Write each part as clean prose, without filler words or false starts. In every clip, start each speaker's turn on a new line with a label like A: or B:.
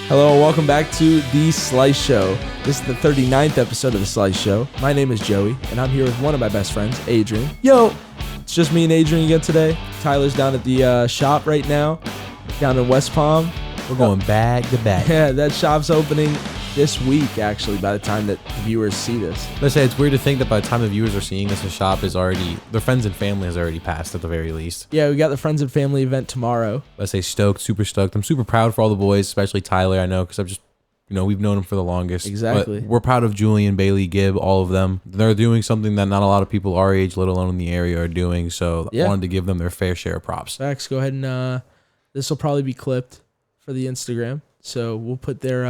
A: Hello and welcome back to The Slice Show. This is the 39th episode of The Slice Show. My name is Joey, and I'm here with one of my best friends, Adrian. Yo! It's just me and Adrian again today. Tyler's down at the shop right now, down in West Palm.
B: We're going bag to bag.
A: Yeah, that shop's opening this week, actually, by the time that viewers see this.
B: Let's say it's weird to think that by the time the viewers are seeing this, the shop is already, their friends and family has already passed at the very least.
A: Yeah, we got the Friends and Family event tomorrow.
B: Let's say stoked, super stoked. I'm super proud for all the boys, especially Tyler, I know, because I've just, we've known him for the longest.
A: Exactly.
B: But we're proud of Julian, Bailey, Gibb, all of them. They're doing something that not a lot of people our age, let alone in the area, are doing. So I wanted to give them their fair share of props.
A: Facts, go ahead and, this will probably be clipped for the Instagram. So we'll put their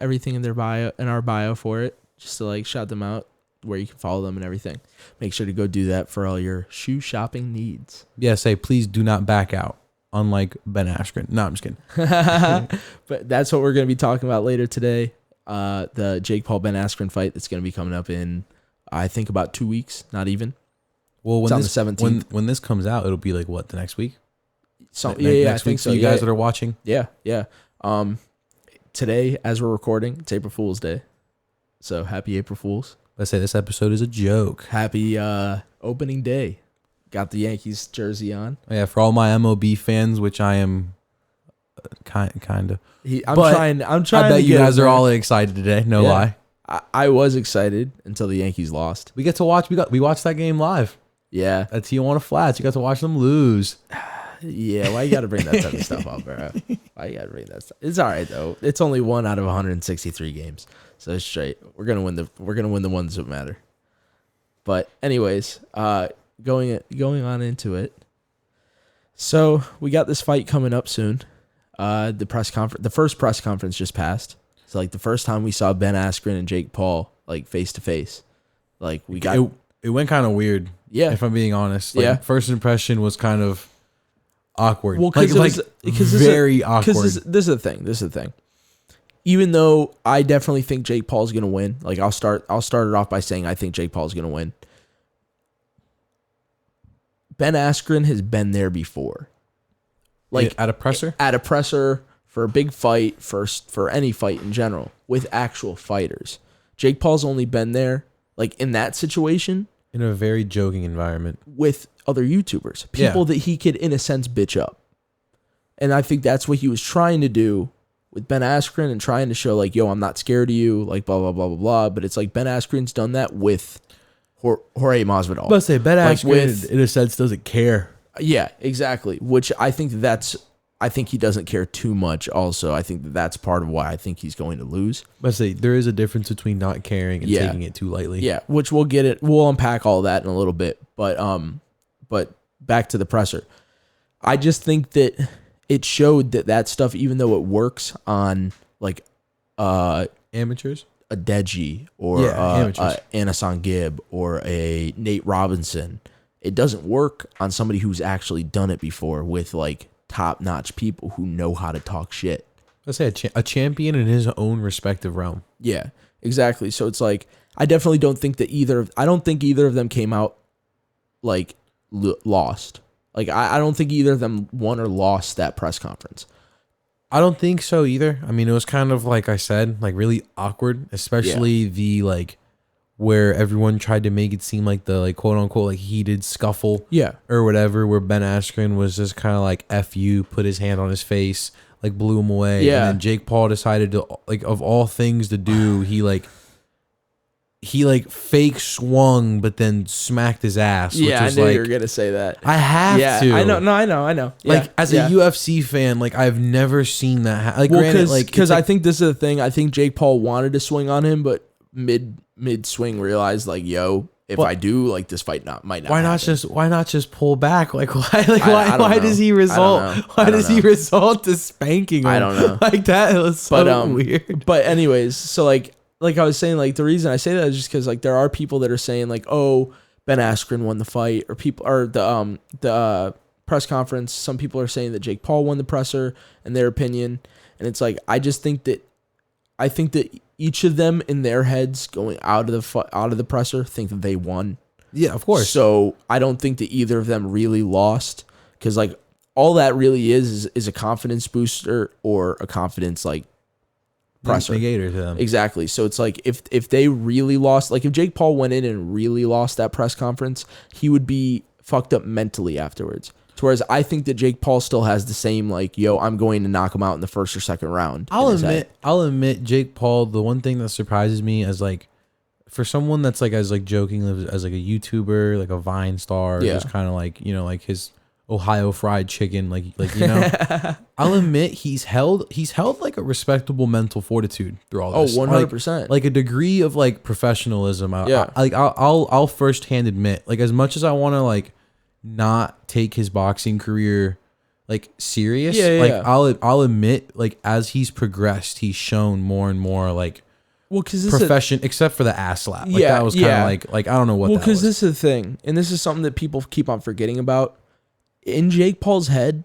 A: everything in their bio, in our bio for it, just to like shout them out, where you can follow them and everything. Make sure to go do that for all your shoe shopping needs.
B: Yeah, say please do not back out, unlike Ben Askren. No, I'm just kidding.
A: But that's what we're going to be talking about later today. The Jake Paul Ben Askren fight that's going to be coming up in, I think, about 2 weeks. Not even.
B: Well, when
A: it's on the 17th.
B: When this comes out, it'll be like what, the next week?
A: I think so.
B: For you guys that are watching.
A: Yeah. Today, as we're recording, it's April Fool's Day. So happy April Fools.
B: Let's say this episode is a joke.
A: Happy opening day. Got the Yankees jersey on.
B: Oh, yeah, for all my MLB fans, which I am kind of.
A: I'm trying.
B: I bet you guys are all excited today. No lie.
A: I was excited until the Yankees lost.
B: We get to watch. We watched that game live.
A: Yeah.
B: At Tijuana Flats. You got to watch them lose.
A: Yeah, why you got to bring that type of stuff up, bro? Why you got to bring that stuff? It's all right though. It's only 1 out of 163 games, so it's straight. We're gonna win the ones that matter. But anyways, going on into it. So we got this fight coming up soon. The first press conference just passed. So like the first time we saw Ben Askren and Jake Paul like face to face, like we got
B: it went kind of weird.
A: Yeah,
B: if I'm being honest. Like, first impression was kind of awkward.
A: Well, because
B: very awkward.
A: Because this is the thing. Even though I definitely think Jake Paul's gonna win, like I'll start it off by saying I think Jake Paul's gonna win. Ben Askren has been there before, like
B: at a presser
A: for a big fight, for any fight in general with actual fighters. Jake Paul's only been there like in that situation
B: in a very joking environment
A: with other YouTubers, people that he could, in a sense, bitch up. And I think that's what he was trying to do with Ben Askren and trying to show, like, yo, I'm not scared of you, like, blah, blah, blah, blah, blah. But it's like Ben Askren's done that with Jorge Masvidal.
B: But say Ben Askren, in a sense, doesn't care.
A: Yeah, exactly. Which I think he doesn't care too much also. I think that's part of why I think he's going to lose.
B: But say there is a difference between not caring and taking it too lightly.
A: Yeah, which we'll unpack all that in a little bit. But back to the presser. I just think that it showed that stuff, even though it works on like
B: amateurs,
A: a Deji or Anason Gibb or a Nate Robinson, it doesn't work on somebody who's actually done it before with like top-notch people who know how to talk shit.
B: Let's say a champion in his own respective realm.
A: Yeah, exactly. So it's like I definitely don't think that either of them came out like lost. Like I don't think either of them won or lost that press conference.
B: I don't think so either. I mean, it was kind of like I said, like really awkward, especially the like where everyone tried to make it seem like the like quote unquote like heated scuffle, or whatever, where Ben Askren was just kind of like F you, put his hand on his face, like blew him away, and then Jake Paul decided to, like, of all things to do, he fake swung, but then smacked his ass.
A: Yeah,
B: which was
A: I knew you were gonna say that.
B: I have to.
A: I know. No, I know.
B: Like as a UFC fan, like I've never seen that. Like,
A: because I think this is the thing. I think Jake Paul wanted to swing on him, but mid swing realized like, yo, if I do, like this fight might not.
B: Why not just pull back? Like why does he result? Why does he result to spanking him?
A: I don't know.
B: Like that was so weird.
A: But anyways, so like I was saying, like the reason I say that is just because like there are people that are saying like, oh, Ben Askren won the fight, or the press conference. Some people are saying that Jake Paul won the presser in their opinion, and it's like I think that each of them in their heads going out of the presser think that they won.
B: Yeah, of course.
A: So I don't think that either of them really lost, because like all that really is a confidence booster or a confidence like presser.
B: Negator to them.
A: Exactly. So it's like if they really lost, like if Jake Paul went in and really lost that press conference, he would be fucked up mentally afterwards. Whereas I think that Jake Paul still has the same, like, yo, I'm going to knock him out in the first or second round.
B: I'll admit Jake Paul, the one thing that surprises me as like, for someone that's like, as like joking as like a YouTuber, like a Vine star, just kind of like, you know, like his Ohio fried chicken, like, you know, I'll admit he's held like a respectable mental fortitude through all this.
A: 100%.
B: Like a degree of like professionalism. I'll firsthand admit, like, as much as I want to like not take his boxing career like serious, I'll admit, like, as he's progressed, he's shown more and more like profession, except for the ass slap. Like, that was kind of like I don't know what. Well,
A: because this is the thing, and this is something that people keep on forgetting about. In Jake Paul's head,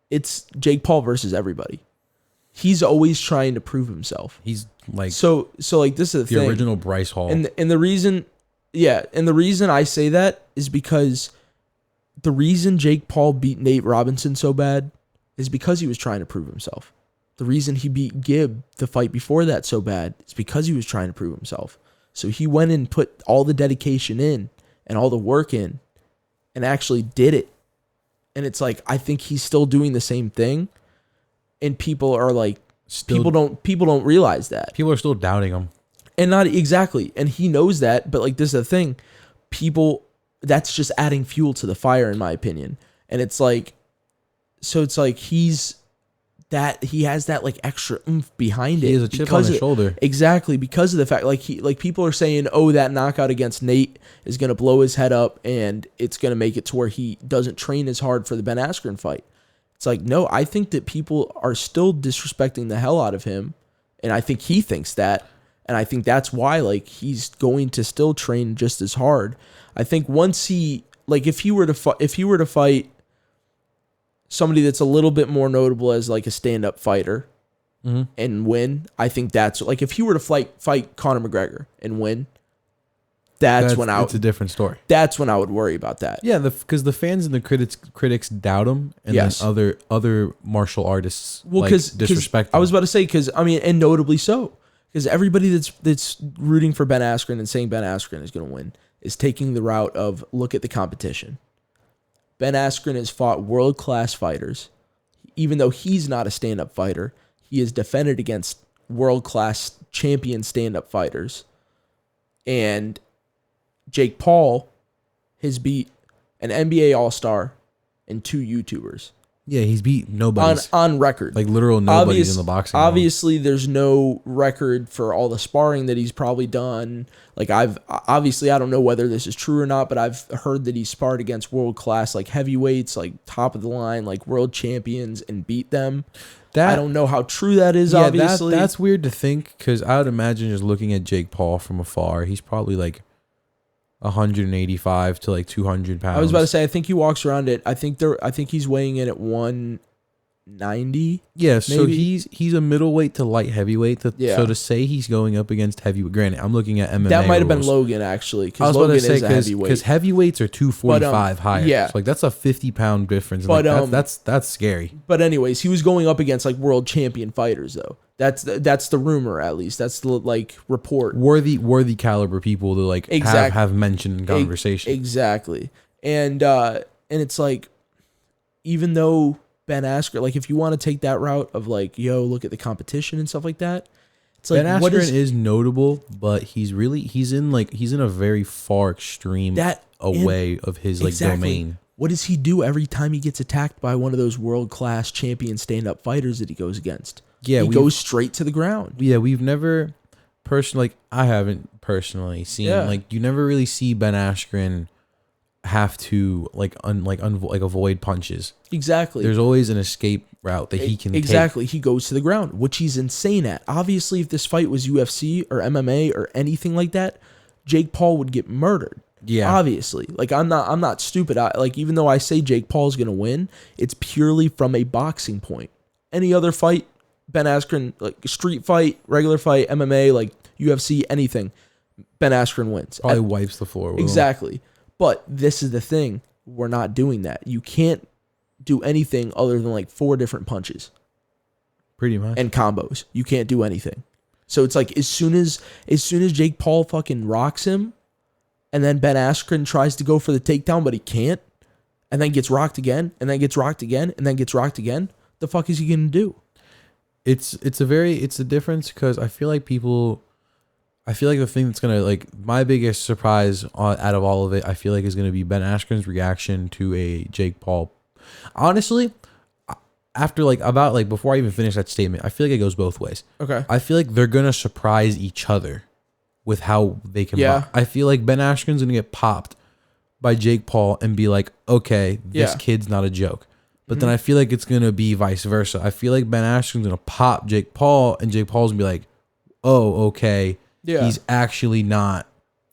A: it's Jake Paul versus everybody. He's always trying to prove himself.
B: He's like
A: so like this is the thing.
B: Original Bryce Hall,
A: and the reason I say that is because the reason Jake Paul beat Nate Robinson so bad is because he was trying to prove himself. The reason he beat Gibb the fight before that so bad is because he was trying to prove himself. So he went and put all the dedication in and all the work in and actually did it. And it's like, I think he's still doing the same thing. And people are like, people don't realize that.
B: People are still doubting him.
A: And not exactly. And he knows that. But like, this is the thing. That's just adding fuel to the fire, in my opinion. And it's like, so it's like he has that like extra oomph behind it.
B: He has a chip on his shoulder.
A: Exactly, because of the fact, like people are saying, oh, that knockout against Nate is gonna blow his head up and it's gonna make it to where he doesn't train as hard for the Ben Askren fight. It's like, no, I think that people are still disrespecting the hell out of him, and I think he thinks that, and I think that's why like he's going to still train just as hard. I think once he, like, if he were to fight somebody that's a little bit more notable as like a stand-up fighter and win, I think that's like, if he were to fight Conor McGregor and win, it's
B: a different story.
A: That's when I would worry about that.
B: Yeah, because the fans and the critics doubt him, and then other martial artists disrespect him.
A: I was about to say, because I mean, and notably so, because everybody that's rooting for Ben Askren and saying Ben Askren is going to win is taking the route of, look at the competition. Ben Askren has fought world-class fighters. Even though he's not a stand-up fighter, he has defended against world-class champion stand-up fighters. And Jake Paul has beat an NBA All-Star and 2 YouTubers.
B: Yeah, he's beat nobody
A: on record.
B: Like literal nobodies in the boxing world.
A: Obviously, there's no record for all the sparring that he's probably done. Like, I don't know whether this is true or not, but I've heard that he sparred against world class, like heavyweights, like top of the line, like world champions, and beat them. I don't know how true that is. Yeah, obviously,
B: that's weird to think, because I would imagine, just looking at Jake Paul from afar, he's probably like 185 to like 200 pounds.
A: I was about to say, I think he walks around it. I think he's weighing in at 190.
B: Yeah, so maybe. he's a middleweight to light heavyweight. So to say he's going up against heavyweight, granted, I'm looking at MMA.
A: That might have been Logan, actually,
B: because
A: Logan is a heavyweight.
B: Because heavyweights are 245 higher.
A: Yeah,
B: so like that's a 50-pound difference. But like that's scary.
A: But anyways, he was going up against like world champion fighters, though. That's the rumor, at least. That's the like report.
B: Worthy caliber people to like have mentioned in conversation.
A: Exactly. And it's like, even though Ben Askren, like, if you want to take that route of like, yo, look at the competition and stuff like that, it's like,
B: Ben Askren is notable, but he's in a very far extreme away of his like domain.
A: What does he do every time he gets attacked by one of those world-class champion stand-up fighters that he goes against? Yeah, he goes straight to the ground.
B: Yeah, we've never I haven't personally seen like, you never really see Ben Askren have to avoid punches.
A: Exactly.
B: There's always an escape route that he can
A: take.
B: He
A: goes to the ground, which he's insane at. Obviously, if this fight was UFC or MMA or anything like that, Jake Paul would get murdered. Yeah, obviously. Like, I'm not stupid. Even though I say Jake Paul's gonna win, it's purely from a boxing point. Any other fight, Ben Askren, like street fight, regular fight, MMA, like UFC, anything, Ben Askren wins.
B: Probably wipes the floor with
A: exactly. Him. But this is the thing. We're not doing that. You can't do anything other than like 4 different punches.
B: Pretty much.
A: And combos. You can't do anything. So it's like as soon as Jake Paul fucking rocks him, and then Ben Askren tries to go for the takedown, but he can't, and then gets rocked again, and then gets rocked again, and then gets rocked again, the fuck is he gonna do?
B: It's a difference because I feel like the thing that's gonna, like, my biggest surprise out of all of it, I feel like is gonna be Ben Askren's reaction to a Jake Paul. Honestly, after before I even finish that statement, I feel like it goes both ways.
A: Okay.
B: I feel like they're gonna surprise each other with how they can.
A: Yeah.
B: I feel like Ben Askren's gonna get popped by Jake Paul and be like, okay, this kid's not a joke. But then I feel like it's gonna be vice versa. I feel like Ben Askren's gonna pop Jake Paul, and Jake Paul's gonna be like, oh, okay, he's actually not.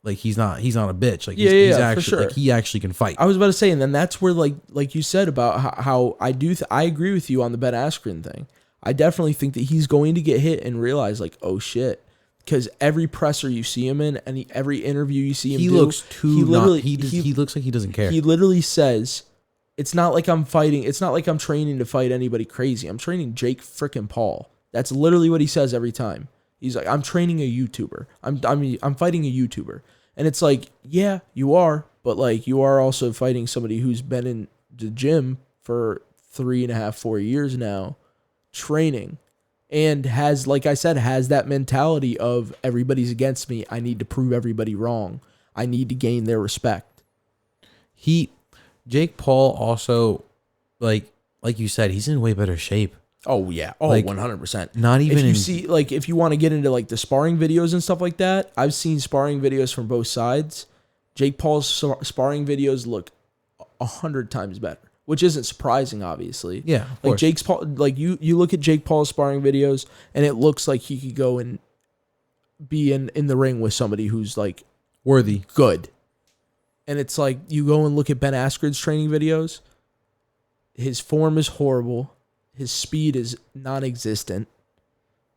B: Like he's not a bitch. Like he's actually, for sure. Like he actually can fight.
A: I was about to say, and then that's where like you said about how I do. I agree with you on the Ben Askren thing. I definitely think that he's going to get hit and realize like, oh shit, because every presser you see him in, and every interview you see him,
B: he looks he looks like he doesn't care.
A: He literally says, "It's not like I'm fighting. It's not like I'm training to fight anybody crazy. I'm training Jake frickin' Paul." That's literally what he says every time. He's like, "I'm training a YouTuber. I'm fighting a YouTuber." And it's like, yeah, you are, but like you are also fighting somebody who's been in the gym for 3.5, 4 years now, training, and has, like I said, has that mentality of everybody's against me. I need to prove everybody wrong. I need to gain their respect.
B: Jake Paul also, like you said, he's in way better shape.
A: Oh yeah. Oh,
B: like,
A: 100%.
B: Not even
A: if you want to get into like the sparring videos and stuff like that, I've seen sparring videos from both sides. Jake Paul's sparring videos look 100 times better, which isn't surprising, obviously.
B: Yeah.
A: Like Jake's Paul, like you look at Jake Paul's sparring videos, and it looks like he could go and be in the ring with somebody who's like
B: worthy,
A: good. And it's like you go and look at Ben Askren's training videos. His form is horrible. His speed is non-existent.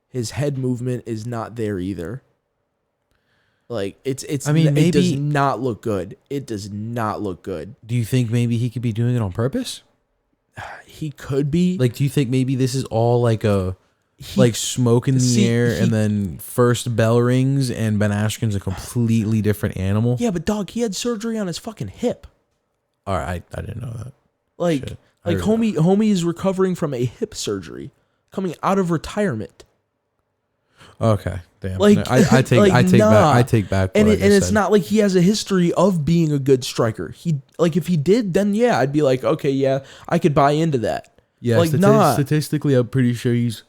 A: His head movement is not there either. Like it does not look good. It does not look good.
B: Do you think maybe he could be doing it on purpose?
A: He could be.
B: Like, do you think maybe this is all like smoke in the air, and then first bell rings and Ben Askren's a completely different animal?
A: Yeah, but dog, he had surgery on his fucking hip.
B: All right, I didn't know that.
A: Like,
B: Shit.
A: homie is recovering from a hip surgery, coming out of retirement.
B: Okay, damn.
A: Like,
B: I take back.
A: And it's not like he has a history of being a good striker. If he did, then yeah, I'd be like, okay, yeah, I could buy into that.
B: Yeah,
A: like,
B: statistically, I'm pretty sure he's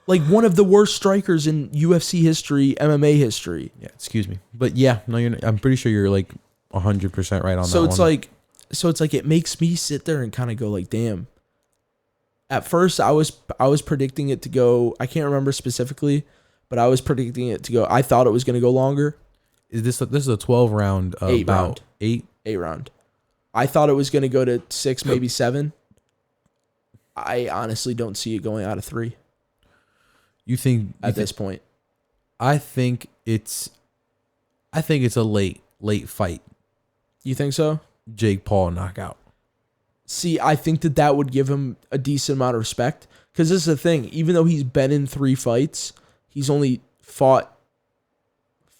A: like one of the worst strikers in UFC history, MMA history.
B: Yeah, excuse me, but yeah, no, I'm pretty sure you're like 100% right on that.
A: So it's like it makes me sit there and kind of go like, damn. At first, I was predicting it to go. I can't remember specifically, but I was predicting it to go. I thought it was going to go longer.
B: This is a 12 round?
A: 8 round.
B: 8
A: round. I thought it was going to go to 6, maybe 7. I honestly don't see it going out of 3.
B: You think
A: at this point?
B: I think it's a late fight.
A: You think so?
B: Jake Paul knockout.
A: See, I think that would give him a decent amount of respect, because this is the thing. Even though he's been in 3 fights, he's only fought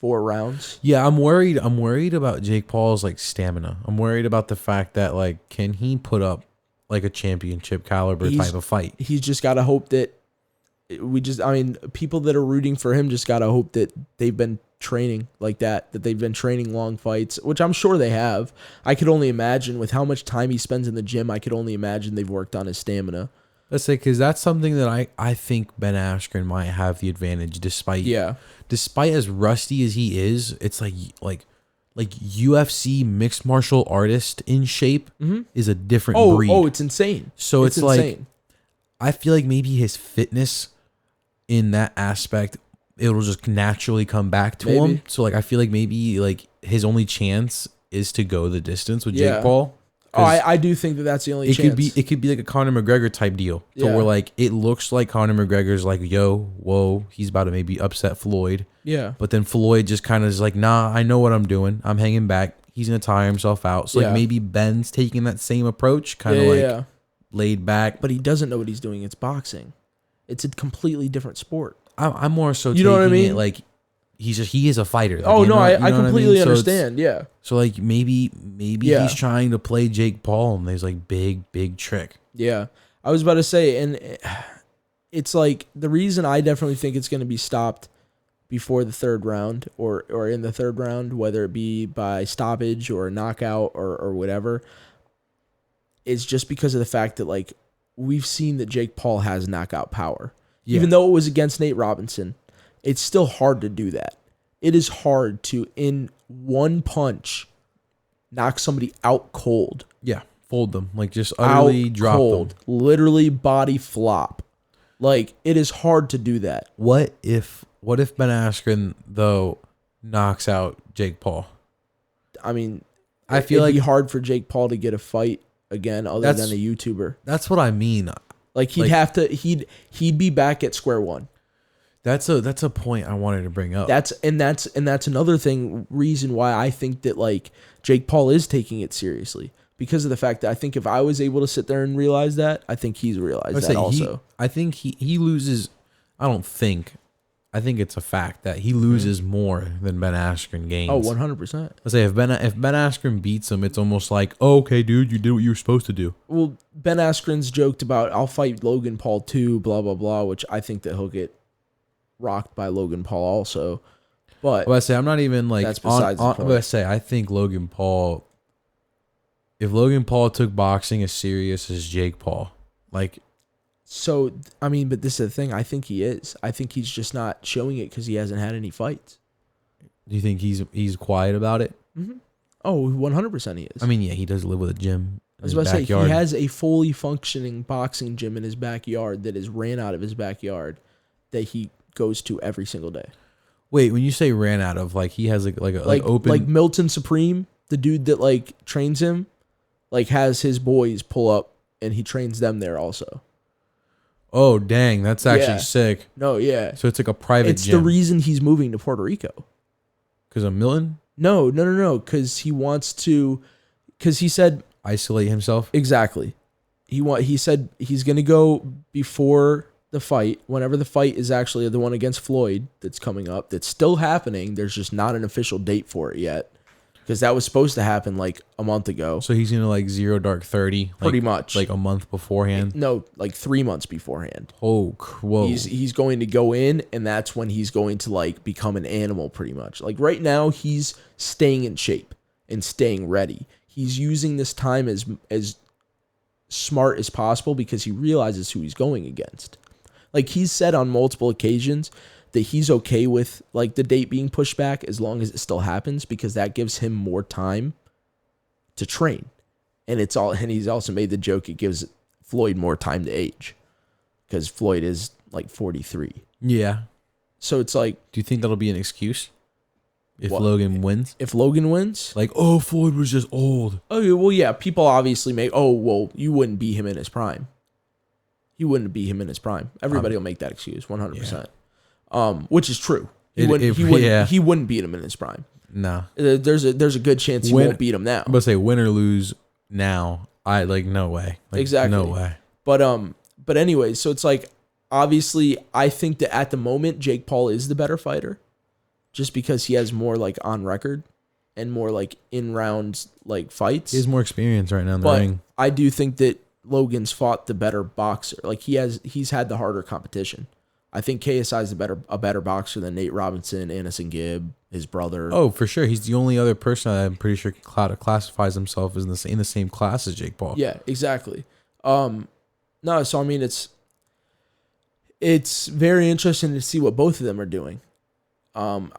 A: 4 rounds.
B: Yeah, I'm worried about Jake Paul's like stamina. I'm worried about the fact that like, can he put up like a championship caliber type of fight?
A: He's just got to hope that people that are rooting for him just got to hope that they've been training like that they've been training long fights, which I'm sure they have. I could only imagine with how much time he spends in the gym. I could only imagine they've worked on his stamina.
B: Let's say, because that's something that I think Ben Askren might have the advantage, despite as rusty as he is. It's like UFC mixed martial artist in shape is a different breed.
A: Oh, it's insane.
B: So it's like, I feel like maybe his fitness in that aspect, it'll just naturally come back to him. So like, I feel like maybe like his only chance is to go the distance with Jake Paul.
A: Oh, I do think that's the only chance.
B: It could be like a Conor McGregor type deal. So where like it looks like Conor McGregor's like, whoa, he's about to maybe upset Floyd. Yeah. But then Floyd just kind of is like, nah, I know what I'm doing. I'm hanging back. He's gonna tire himself out. So like maybe Ben's taking that same approach, kind of laid back.
A: But he doesn't know what he's doing. It's boxing. It's a completely different sport.
B: I'm more so
A: you know what I mean?
B: It like he is a fighter. Like,
A: Oh no, I
B: what
A: completely
B: I mean?
A: understand. Yeah.
B: So like maybe he's trying to play Jake Paul, and there's like big trick.
A: Yeah, I was about to say, and it's like the reason I definitely think it's going to be stopped before the third round or in the third round, whether it be by stoppage or a knockout or whatever, is just because of the fact that like we've seen that Jake Paul has knockout power. Yeah. Even though it was against Nate Robinson, it's still hard to do that. It is hard to, in one punch, knock somebody out cold.
B: Yeah, fold them. Like just utterly drop them.
A: Literally body flop. Like, it is hard to do that.
B: What if Ben Askren, though, knocks out Jake Paul?
A: I mean,
B: I feel like
A: it'd be hard for Jake Paul to get a fight again other than a YouTuber.
B: That's what I mean.
A: Like he'd be back at square one.
B: That's a point I wanted to bring up.
A: That's another reason why I think that like Jake Paul is taking it seriously, because of the fact that I think if I was able to sit there and realize that, I think he's realized that also.
B: I think he loses. I think it's a fact that he loses more than Ben Askren gains.
A: Oh, 100%.
B: Let's say if Ben Askren beats him, it's almost like, oh, okay, dude, you did what you were supposed to do.
A: Well, Ben Askren's joked about, I'll fight Logan Paul too, blah, blah, blah, which I think that he'll get rocked by Logan Paul also. But
B: I say I'm not even like
A: that's besides the point.
B: I say I think Logan Paul, if Logan Paul took boxing as serious as Jake Paul, like.
A: So, I mean, but this is the thing. I think he is. I think he's just not showing it because he hasn't had any fights.
B: Do you think he's quiet about it?
A: Mm-hmm. Oh, 100% he is.
B: I mean, yeah, he does live with a gym.
A: I was about to say, he has a fully functioning boxing gym in his backyard that is ran out of his backyard that he goes to every single day.
B: Wait, when you say ran out of, like he has like open,
A: like Milton Supreme, the dude that like trains him, like has his boys pull up and he trains them there also.
B: Oh, dang. That's actually sick.
A: No, yeah.
B: So it's like a private gym.
A: It's the reason he's moving to Puerto Rico.
B: Because of Milton?
A: No. Because he wants to, because he said.
B: Isolate himself?
A: Exactly. He said he's going to go before the fight, whenever the fight is actually the one against Floyd that's coming up, that's still happening. There's just not an official date for it yet. Because that was supposed to happen like a month ago.
B: So he's gonna like 0 Dark 30,
A: pretty much,
B: like a month beforehand.
A: No, like 3 months beforehand.
B: Oh, whoa!
A: He's going to go in, and that's when he's going to like become an animal, pretty much. Like right now, he's staying in shape and staying ready. He's using this time as smart as possible because he realizes who he's going against. Like he's said on multiple occasions that he's okay with like the date being pushed back as long as it still happens, because that gives him more time to train. And he's also made the joke it gives Floyd more time to age, because Floyd is like 43.
B: Yeah.
A: So it's like,
B: do you think that'll be an excuse if Logan wins?
A: If Logan wins?
B: Like, oh, Floyd was just old.
A: Oh, well, yeah. People obviously make, oh, well, you wouldn't beat him in his prime. You wouldn't beat him in his prime. Everybody will make that excuse, 100%. Yeah. Which is true. He wouldn't beat him in his prime.
B: No.
A: There's a good chance he won't beat him now.
B: I'm about to say win or lose now. I like no way. Like,
A: exactly.
B: No way.
A: But anyway, so it's like obviously I think that at the moment Jake Paul is the better fighter, just because he has more like on record and more like in rounds like fights.
B: He has more experience right now in the ring.
A: I do think that Logan's fought the better boxer. Like he's had the harder competition. I think KSI is a better boxer than Nate Robinson, Anderson Gibb, his brother.
B: Oh, for sure. He's the only other person that I'm pretty sure classifies himself as in the same class as Jake Paul.
A: Yeah, exactly. No, so I mean it's very interesting to see what both of them are doing. I'm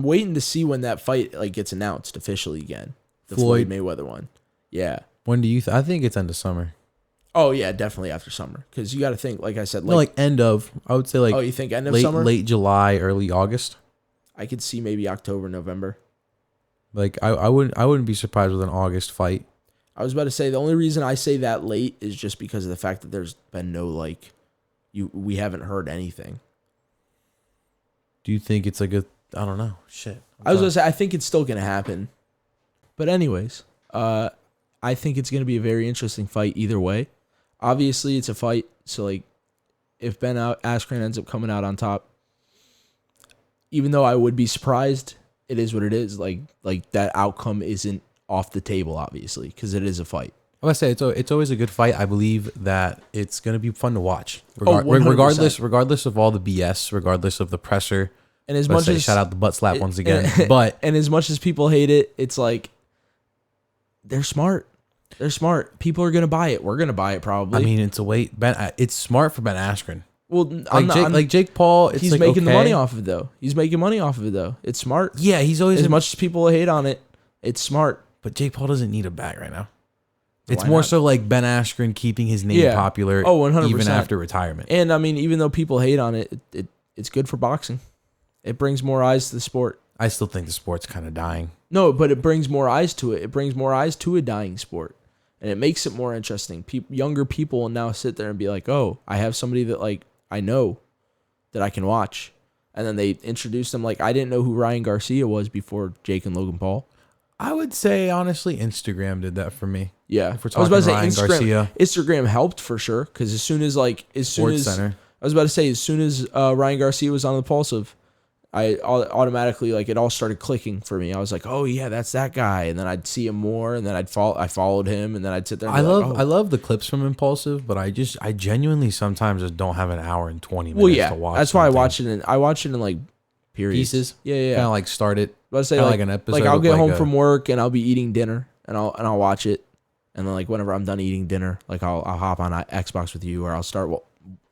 A: waiting to see when that fight like gets announced officially again. The Floyd Mayweather one. Yeah.
B: When do you I think it's end of summer.
A: Oh yeah, definitely after summer, because you got to think, like I said,
B: end of. I would say like.
A: Oh, you think end of summer?
B: Late July, early August.
A: I could see maybe October, November.
B: Like I wouldn't be surprised with an August fight.
A: I was about to say the only reason I say that late is just because of the fact that there's been no we haven't heard anything.
B: Do you think it's like a? I don't know. Shit.
A: I was gonna say I think it's still gonna happen, but anyways, I think it's gonna be a very interesting fight either way. Obviously, it's a fight. So, like, if Ben Askren ends up coming out on top, even though I would be surprised, it is what it is. Like that outcome isn't off the table, obviously, because it is a fight.
B: I must say it's always a good fight. I believe that it's going to be fun to watch,
A: 100%.
B: regardless of all the BS, regardless of the pressure.
A: And as much as
B: shout out the butt slap once again, but
A: as much as people hate it, it's like they're smart. They're smart. People are going to buy it. We're going to buy it probably.
B: I mean, it's a wait. It's smart for Ben Askren.
A: Well,
B: Jake Paul,
A: he's making the money off of it though. He's making money off of it though. It's smart.
B: Yeah, he's always
A: as much as people hate on it. It's smart.
B: But Jake Paul doesn't need a bag right now. It's more so like Ben Askren keeping his name popular.
A: 100%.
B: Even after retirement.
A: And I mean, even though people hate on it, it's good for boxing. It brings more eyes to the sport.
B: I still think the sport's kind of dying.
A: No, but it brings more eyes to it. It brings more eyes to a dying sport. And it makes it more interesting. Younger people will now sit there and be like, oh, I have somebody that like I know that I can watch. And then they introduce them. Like, I didn't know who Ryan Garcia was before Jake and Logan Paul.
B: I would say, honestly, Instagram did that for me.
A: Yeah.
B: If we're talking Ryan Garcia.
A: Instagram helped for sure. Because as soon as Ryan Garcia was on the pulse of, I automatically, like, it all started clicking for me. I was like, oh yeah, that's that guy. And then I'd see him more, and then I followed him, and then I'd sit there and
B: I love the clips from Impulsive, but I genuinely sometimes just don't have an hour and 20 minutes to watch.
A: That's why I watch it in like periods.
B: Pieces.
A: Yeah.
B: Kind of like start it.
A: Let's say like an episode. Like I'll get home from work and I'll be eating dinner and I'll watch it. And then like whenever I'm done eating dinner, like I'll hop on Xbox with you, or I'll start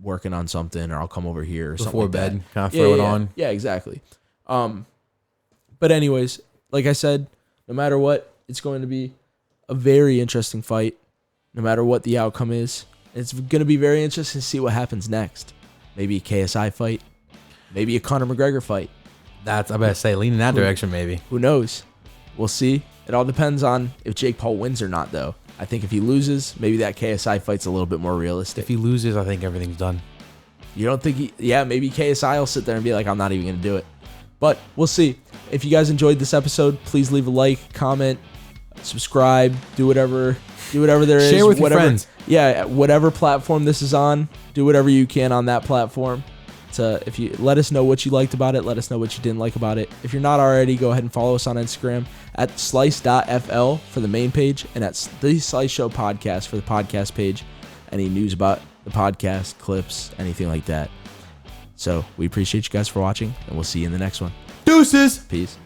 A: working on something, or I'll come over here or
B: before
A: something
B: bed,
A: like
B: kind of throw it on.
A: Yeah, exactly. But anyways, like I said, no matter what, it's going to be a very interesting fight. No matter what the outcome is, it's going to be very interesting to see what happens next. Maybe a KSI fight, maybe a Conor McGregor fight.
B: I better say, lean in that direction, maybe.
A: Who knows? We'll see. It all depends on if Jake Paul wins or not, though. I think if he loses, maybe that KSI fight's a little bit more realistic.
B: If he loses, I think everything's done.
A: You don't think maybe KSI will sit there and be like, I'm not even going to do it. But we'll see. If you guys enjoyed this episode, please leave a like, comment, subscribe, do whatever there is.
B: Share with your friends.
A: Yeah, whatever platform this is on, do whatever you can on that platform. If you let us know what you liked about it, let us know what you didn't like about it. If you're not already, go ahead and follow us on Instagram at slice.fl for the main page, and at the Slice Show Podcast for the podcast page. Any news about the podcast, clips, anything like that. So we appreciate you guys for watching, and we'll see you in the next one.
B: Deuces!
A: Peace.